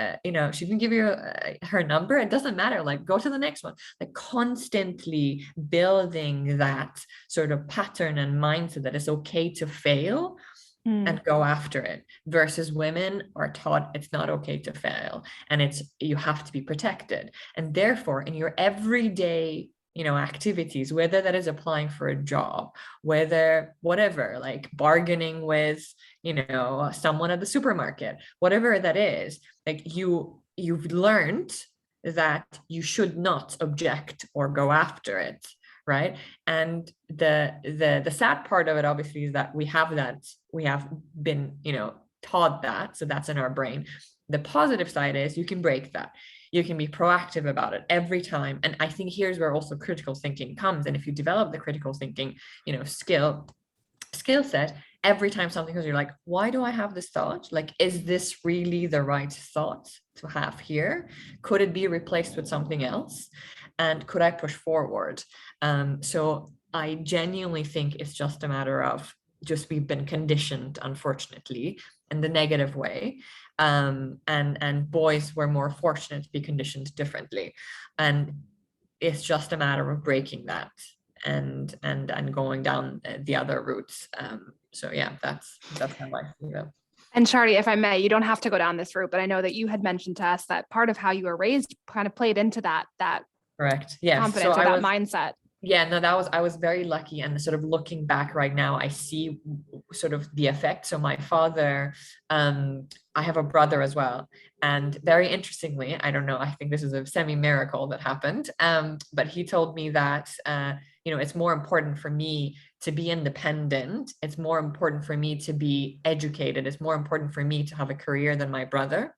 her number, it doesn't matter, like go to the next one. Like constantly building that sort of pattern and mindset that it's okay to fail and go after it, versus women are taught it's not okay to fail and you have to be protected. And therefore in your everyday activities, whether that is applying for a job, whether whatever, like bargaining with, someone at the supermarket, whatever that is, like you've learned that you should not object or go after it, right? And the sad part of it obviously is that we have been, taught that, so that's in our brain. The positive side is you can break that. You can be proactive about it every time. And I think here's where also critical thinking comes. And if you develop the critical thinking, skill set, every time something goes, you're like, why do I have this thought? Like, is this really the right thought to have here? Could it be replaced with something else? And could I push forward? So I genuinely think it's just a matter of just we've been conditioned, unfortunately, in the negative way. And boys were more fortunate to be conditioned differently. And it's just a matter of breaking that and going down the other routes. So yeah, that's kind of like, And Shardy, if I may, you don't have to go down this route, but I know that you had mentioned to us that part of how you were raised kind of played into that correct. Yes. confidence, or that mindset. Yeah, no, I was very lucky. And sort of looking back right now, I see sort of the effect. So my father, I have a brother as well. And very interestingly, I don't know, I think this is a semi-miracle that happened. But he told me that, it's more important for me to be independent. It's more important for me to be educated. It's more important for me to have a career than my brother.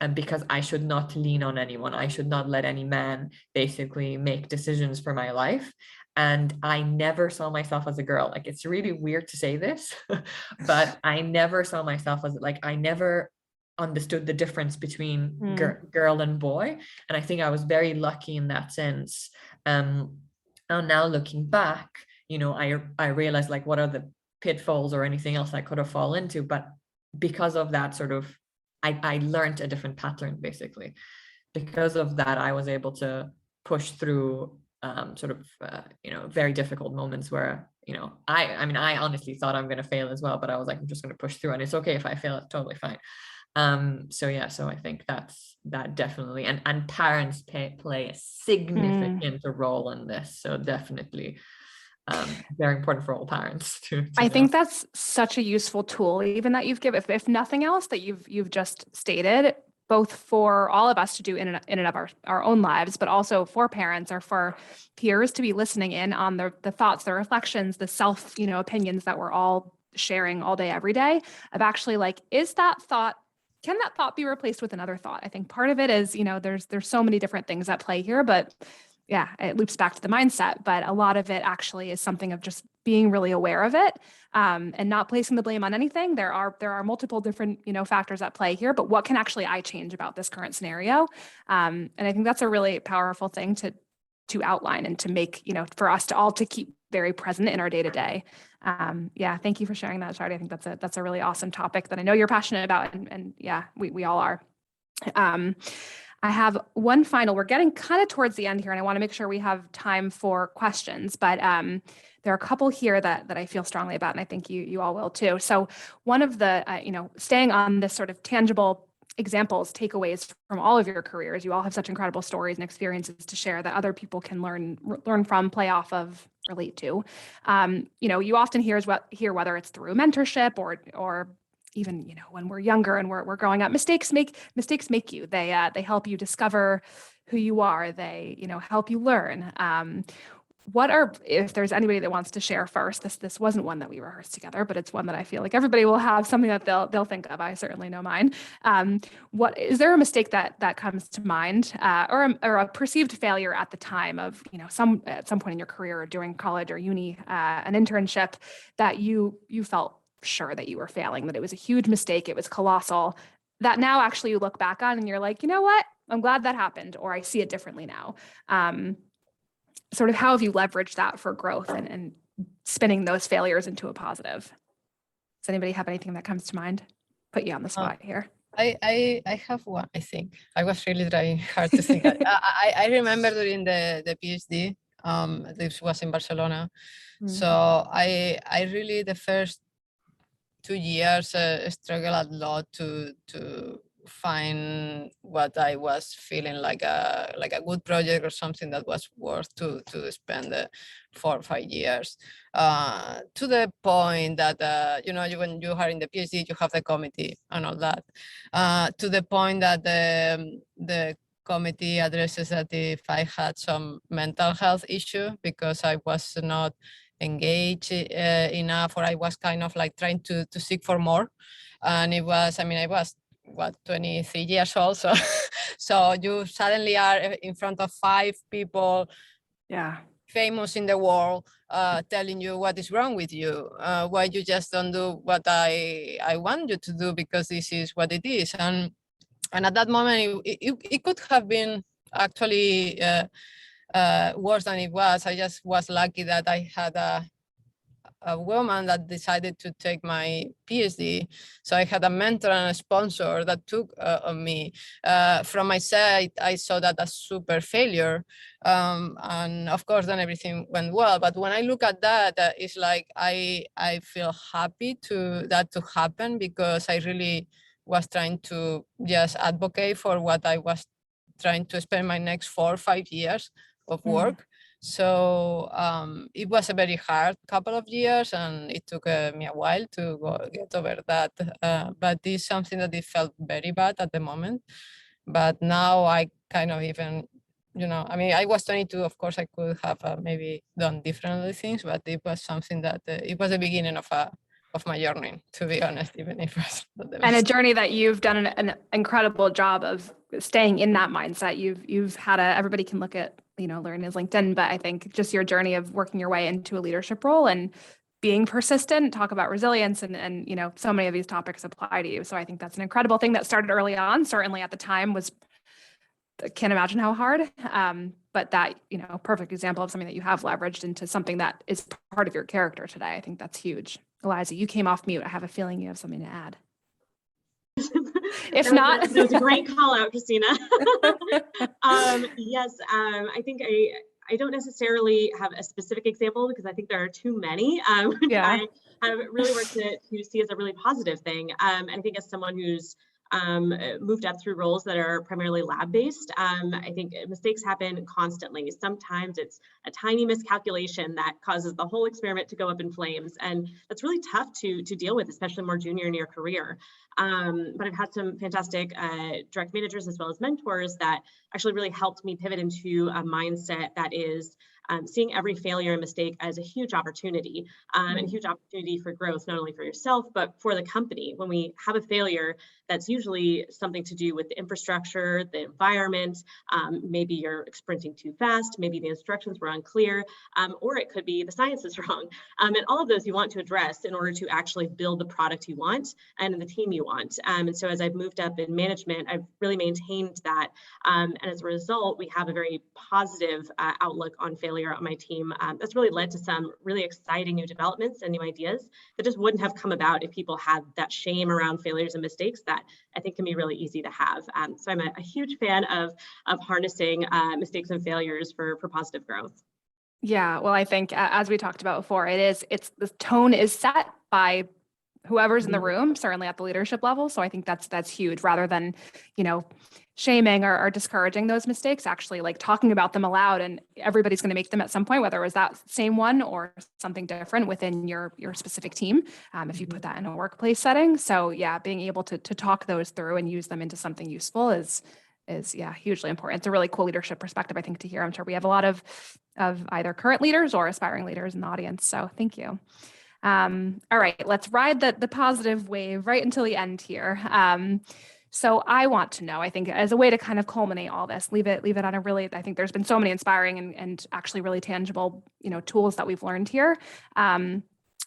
And because I should not lean on anyone. I should not let any man basically make decisions for my life. And I never saw myself as a girl. Like, it's really weird to say this, but I never saw myself as, like, I never understood the difference between girl and boy. And I think I was very lucky in that sense. And now looking back, I realized, like, what are the pitfalls or anything else I could have fallen into. But because of that sort of, I learned a different pattern, basically. Because of that, I was able to push through very difficult moments where, I honestly thought I'm going to fail as well, but I was like, I'm just going to push through, and it's okay if I fail, it's totally fine. So I think that definitely, and parents play a significant role in this. So definitely, very important for all parents to I think that's such a useful tool, even that you've given, if nothing else, that you've just stated, both for all of us to do in and of our own lives, but also for parents or for peers to be listening in on the thoughts, the reflections, the self, opinions that we're all sharing all day, every day, of actually, like, can that thought be replaced with another thought? I think part of it is, there's so many different things at play here, but yeah, it loops back to the mindset, but a lot of it actually is something of just being really aware of it, and not placing the blame on anything. There are multiple different, factors at play here, but what can actually I change about this current scenario? And I think that's a really powerful thing to outline and to make, for us to all to keep very present in our day to day. Yeah, thank you for sharing that, Shardy. I think that's a really awesome topic that I know you're passionate about, and yeah, we all are. I have one final, we're getting kind of towards the end here, and I want to make sure we have time for questions, but there are a couple here that I feel strongly about, and I think you all will too. So one of the, staying on this sort of tangible examples, takeaways from all of your careers, you all have such incredible stories and experiences to share that other people can learn from, play off of, relate to. You often hear whether it's through mentorship or even, when we're younger and we're growing up, mistakes make you. They help you discover who you are. They, help you learn. If there's anybody that wants to share first, this wasn't one that we rehearsed together, but it's one that I feel like everybody will have something that they'll think of. I certainly know mine. What is there a mistake that comes to mind, or a perceived failure at the time of, at some point in your career or during college or uni, an internship that you felt sure that you were failing, that it was a huge mistake, it was colossal, that now actually you look back on and you're like, you know what, I'm glad that happened, or I see it differently now. Sort of how have you leveraged that for growth and spinning those failures into a positive? Does anybody have anything that comes to mind? Put you on the spot here. I have one, I think. I was really trying hard to think. I remember during the PhD, this was in Barcelona. So I really, the first 2 years, struggled a lot to find what I was feeling like a good project or something that was worth to spend 4 or 5 years, to the point that when you are in the PhD, you have the committee and all that, to the point that the committee addresses that if I had some mental health issue because I was not engaged enough, or I was kind of like trying to seek for more. And it was, I was 23 years old. So, so you suddenly are in front of 5 people, famous in the world, telling you what is wrong with you, why you just don't do what I want you to do because this is what it is. And at that moment, it could have been actually worse than it was. I just was lucky that I had a woman that decided to take my PhD. So I had a mentor and a sponsor that took on me. From my side, I saw that as super failure. And of course, then everything went well. But when I look at that, it's like I feel happy to that to happen because I really was trying to just advocate for what I was trying to spend my next 4 or 5 years of work. So it was a very hard couple of years, and it took me a while to get over that. But it's something that it felt very bad at the moment. But now I kind of even, I mean, I was 22. Of course, I could have maybe done differently things, but it was something that it was the beginning of my journey, to be honest, even if it was not the best. And a journey that you've done an incredible job of staying in that mindset. You've had everybody can look at, learn his LinkedIn, but I think just your journey of working your way into a leadership role and being persistent, talk about resilience and so many of these topics apply to you. So I think that's an incredible thing that started early on. Certainly at the time I can't imagine how hard, but that, perfect example of something that you have leveraged into something that is part of your character today. I think that's huge. Eliza, you came off mute. I have a feeling you have something to add. If not, that was a great call out, Christina. Yes, I think I don't necessarily have a specific example because I think there are too many, which I have really worked to see as a really positive thing. And I think as someone who's moved up through roles that are primarily lab-based, I think mistakes happen constantly. Sometimes it's a tiny miscalculation that causes the whole experiment to go up in flames, and that's really tough to deal with, especially more junior in your career. But I've had some fantastic direct managers as well as mentors that actually really helped me pivot into a mindset that is seeing every failure and mistake as a huge opportunity, and a huge opportunity for growth, not only for yourself, but for the company. When we have a failure, that's usually something to do with the infrastructure, the environment, maybe you're sprinting too fast, maybe the instructions were unclear, or it could be the science is wrong. And all of those you want to address in order to actually build the product you want and the team you want. And so as I've moved up in management, I've really maintained that. And as a result, we have a very positive outlook on failure on my team. That's really led to some really exciting new developments and new ideas that just wouldn't have come about if people had that shame around failures and mistakes that I think can be really easy to have. So I'm a huge fan of harnessing mistakes and failures for positive growth. Yeah, well, I think as we talked about before, the tone is set by whoever's in the room, certainly at the leadership level. So I think that's huge, rather than, shaming or discouraging those mistakes, actually like talking about them aloud, and everybody's going to make them at some point, whether it was that same one or something different within your specific team, if you put that in a workplace setting. So yeah, being able to talk those through and use them into something useful is hugely important. It's a really cool leadership perspective, I think, to hear. I'm sure we have a lot of either current leaders or aspiring leaders in the audience. So thank you. All right, let's ride the positive wave right until the end here. So I want to know, I think, as a way to kind of culminate all this, leave it on a really, I think there's been so many inspiring and actually really tangible, tools that we've learned here.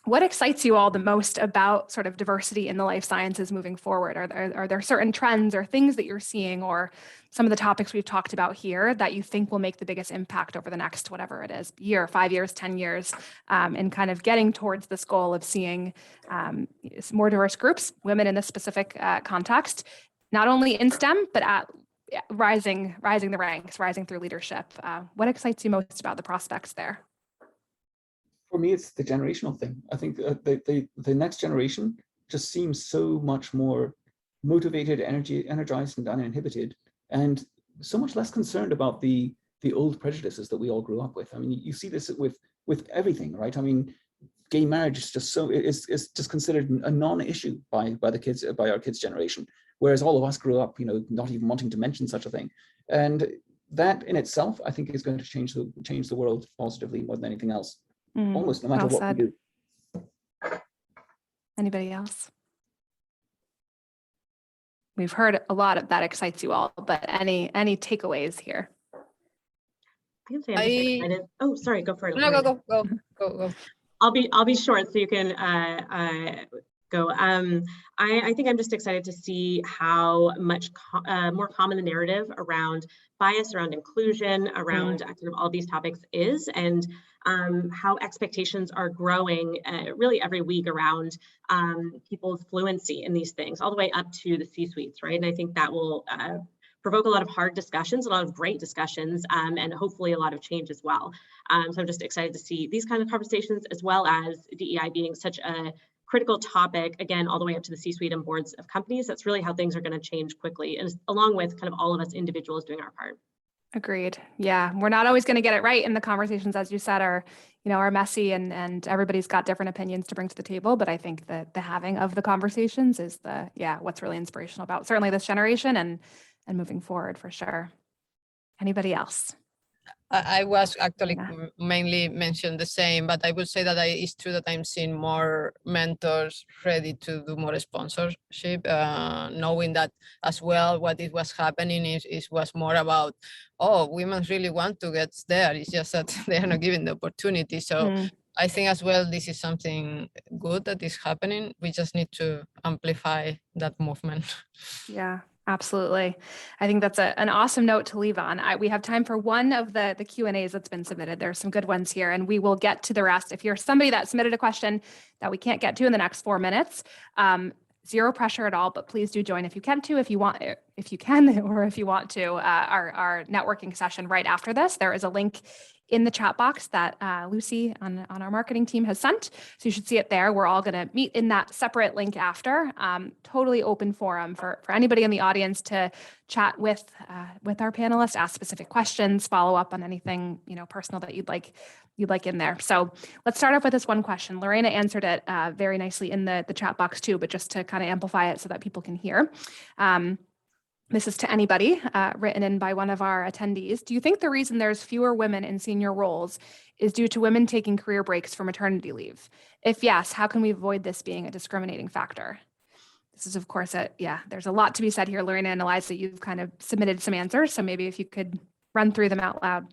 What excites you all the most about sort of diversity in the life sciences moving forward? Are there certain trends or things that you're seeing, or some of the topics we've talked about here that you think will make the biggest impact over the next, whatever it is, year, 5 years, 10 years, and kind of getting towards this goal of seeing more diverse groups, women in this specific context, not only in STEM, but at rising the ranks, rising through leadership? What excites you most about the prospects there? For me, it's the generational thing. I think the next generation just seems so much more motivated, energized, and uninhibited, and so much less concerned about the old prejudices that we all grew up with. I mean, you see this with everything, right? I mean, gay marriage is just it's just considered a non-issue by our kids' generation, whereas all of us grew up, not even wanting to mention such a thing. And that in itself, I think, is going to change the world positively more than anything else. Almost no matter what we do. Anybody else? We've heard a lot of that excites you all, but any takeaways here? I can say I'm just excited. Oh, sorry, go for it. No, go. I'll be short so you can go. I think I'm just excited to see how much more common the narrative around bias, around inclusion, around kind of all these topics is, and how expectations are growing really every week around people's fluency in these things, all the way up to the C-suites, right? And I think that will provoke a lot of hard discussions, a lot of great discussions, and hopefully a lot of change as well. So I'm just excited to see these kind of conversations, as well as DEI being such a critical topic, again, all the way up to the C-suite and boards of companies. That's really how things are going to change quickly, and along with kind of all of us individuals doing our part. Agreed. Yeah, we're not always going to get it right, and the conversations, as you said, are messy, and everybody's got different opinions to bring to the table. But I think that the having of the conversations is what's really inspirational about certainly this generation and moving forward for sure. Anybody else? I was actually mainly mentioned the same, but I would say that it's true that I'm seeing more mentors ready to do more sponsorship, knowing that as well what it was happening is was more about, oh, women really want to get there. It's just that they are not given the opportunity. So I think as well, this is something good that is happening. We just need to amplify that movement. Yeah. Absolutely. I think that's an awesome note to leave on. We have time for one of the Q&As that's been submitted. There's some good ones here, and we will get to the rest. If you're somebody that submitted a question that we can't get to in the next 4 minutes, zero pressure at all, but please do join if you can, or if you want to, our networking session right after this. There is a link in the chat box that Lucy on our marketing team has sent. So you should see it there. We're all going to meet in that separate link after. Totally open forum for anybody in the audience to chat with our panelists, ask specific questions, follow up on anything personal that you'd like in there. So let's start off with this one question. Lorena answered it very nicely in the chat box too, but just to kind of amplify it so that people can hear. This is to anybody, written in by one of our attendees. Do you think the reason there's fewer women in senior roles is due to women taking career breaks for maternity leave? If yes, how can we avoid this being a discriminating factor? This is, of course, there's a lot to be said here. Lorena and Eliza, you've kind of submitted some answers, so maybe if you could run through them out loud.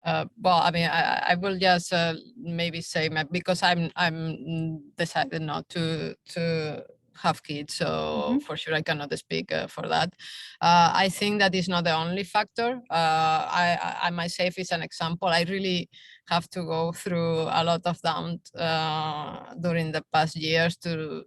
Well, I mean, I will just maybe say because I'm decided not to have kids, so for sure I cannot speak for that. I think that is not the only factor. I myself is an example. I really have to go through a lot of doubt during the past years to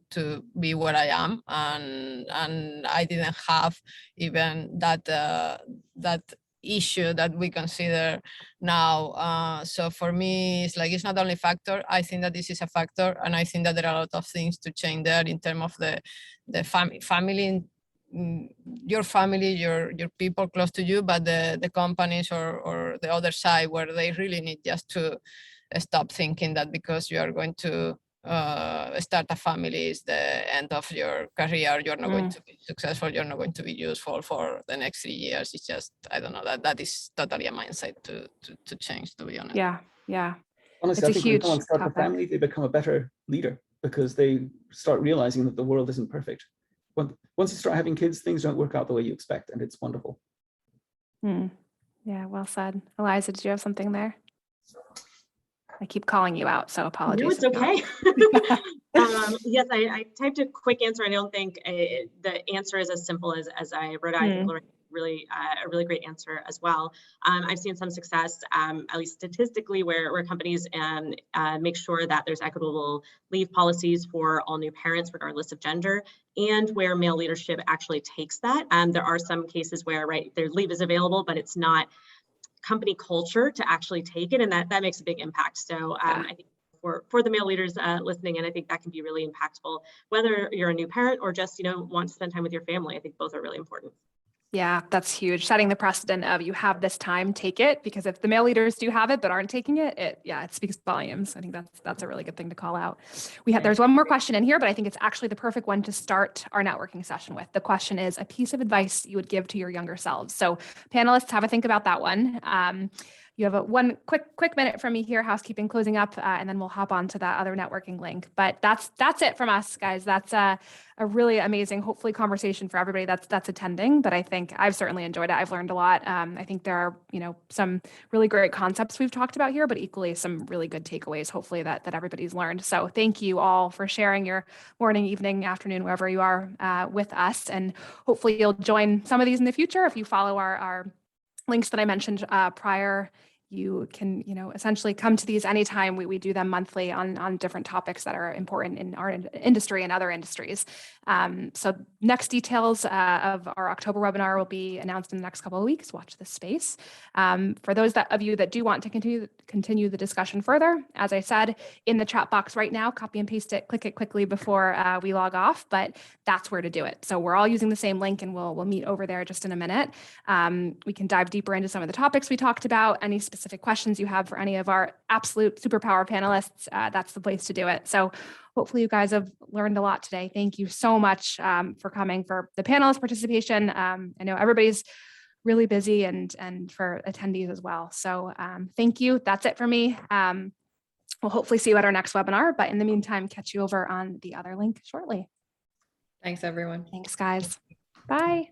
be where I am, and I didn't have even that issue that we consider now. So for me, it's not only factor. I think that this is a factor, and I think that there are a lot of things to change there in terms of the family, your family, your people close to you, but the companies or the other side, where they really need just to stop thinking that because you are going to start a family is the end of your career, you're not going to be successful, you're not going to be useful for the next 3 years. It's just, I don't know, that is totally a mindset to change, to be honest. Yeah. Honestly, I think when someone starts a family, they become a better leader because they start realizing that the world isn't perfect. Once you start having kids, things don't work out the way you expect, and it's wonderful. Yeah, well said. Eliza, did you have something there? I keep calling you out, so apologies. No, it's okay. Yes, I typed a quick answer. I don't think the answer is as simple as I wrote. I think really a really great answer as well. I've seen some success, at least statistically, where companies make sure that there's equitable leave policies for all new parents, regardless of gender, and where male leadership actually takes that. There are some cases where their leave is available, but it's not company culture to actually take it, and that makes a big impact. So I think for the male leaders listening, and I think that can be really impactful, whether you're a new parent or just want to spend time with your family. I think both are really important. Yeah, that's huge. Setting the precedent of you have this time, take it, because if the male leaders do have it but aren't taking it, it speaks volumes. I think that's a really good thing to call out. There's one more question in here, but I think it's actually the perfect one to start our networking session with. The question is a piece of advice you would give to your younger selves. So panelists, have a think about that one. you have one quick minute from me here, housekeeping, closing up, and then we'll hop on to that other networking link. But that's it from us, guys. That's a really amazing, hopefully, conversation for everybody that's attending. But I think I've certainly enjoyed it. I've learned a lot. I think there are, some really great concepts we've talked about here, but equally some really good takeaways, hopefully, that everybody's learned. So thank you all for sharing your morning, evening, afternoon, wherever you are with us. And hopefully you'll join some of these in the future. If you follow our links that I mentioned prior, you can, essentially come to these anytime. We do them monthly on different topics that are important in our industry and other industries. So next details of our October webinar will be announced in the next couple of weeks. Watch this space. For those of you that do want to continue the discussion further, as I said, in the chat box right now, copy and paste it, click it quickly before we log off, but that's where to do it. So we're all using the same link, and we'll meet over there just in a minute. We can dive deeper into some of the topics we talked about. Any specific questions you have for any of our absolute superpower panelists, that's the place to do it. So hopefully you guys have learned a lot today. Thank you so much for coming, for the panelist participation. I know everybody's really busy, and for attendees as well. So thank you. That's it for me. We'll hopefully see you at our next webinar, but in the meantime, catch you over on the other link shortly. Thanks, everyone. Thanks, guys. Bye.